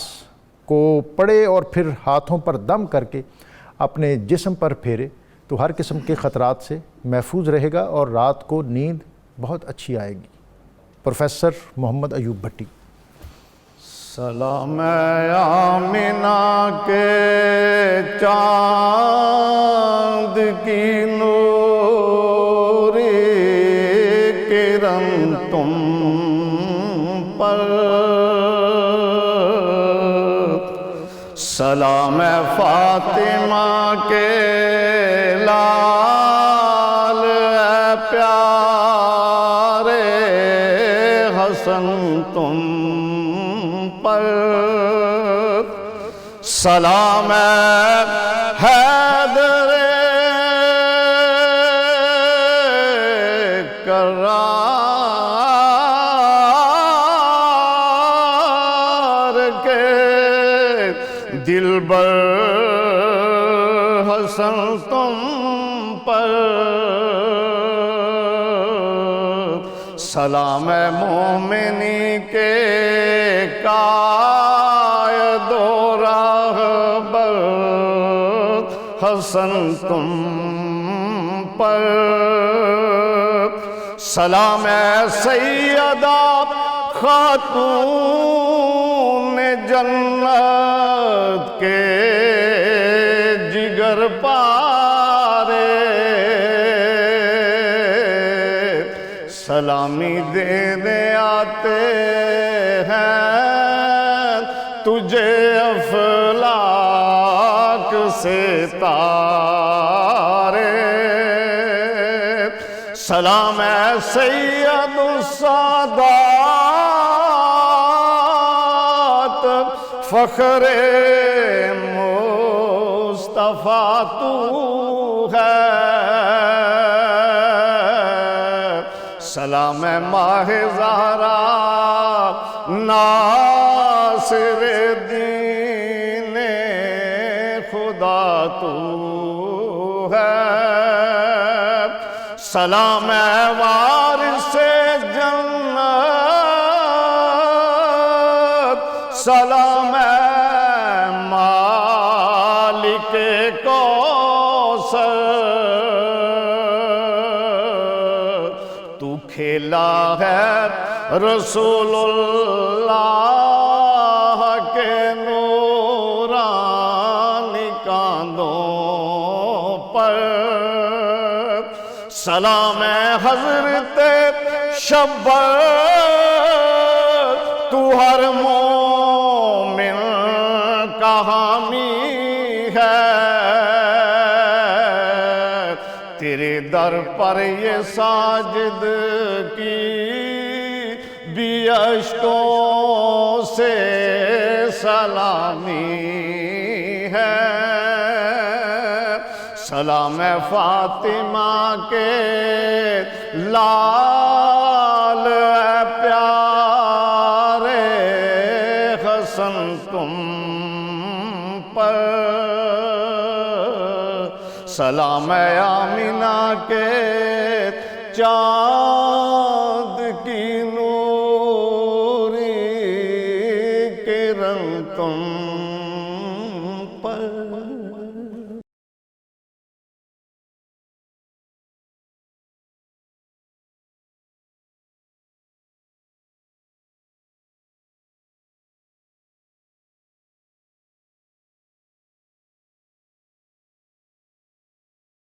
کو پڑھے اور پھر ہاتھوں پر دم کر کے اپنے جسم پر پھیرے تو ہر قسم کے خطرات سے محفوظ رہے گا اور رات کو نیند بہت اچھی آئے گی۔ پروفیسر محمد ایوب بھٹی۔ سلام آمنہ کے چاند کی نوری کرن تم پر، سلام فاطمہ کے لال پیارے حسن تم پر، سلام حیدر کرار کے دلبر حسن تم پر، سلام مومنی کے قائد و راہبر حسن تم پر، سلام سیدہ خاتون جنت کے جگر پارے، سلامی دینے آتے ہیں تجھے افلاک سے تارے، سلام سید السادات فخر مصطفیٰ تو ہے، سلام ماہ زہرا ناصر دین خدا تو ہے، سلام وارث جنت، سلام مالک کوثر، تو کھیلا ہے رسول اللہ کے نورانی کاندھوں پر، سلام حضرت شبر، تو ہر مومن کا حامی ہے، تیرے در پر یہ ساجد کی بھی اشکوں سے سلامی ہے، سلام فاطمہ کے لال پیارے حسن تم پر، سلام آمنہ کے چاند کی نوری کرن تم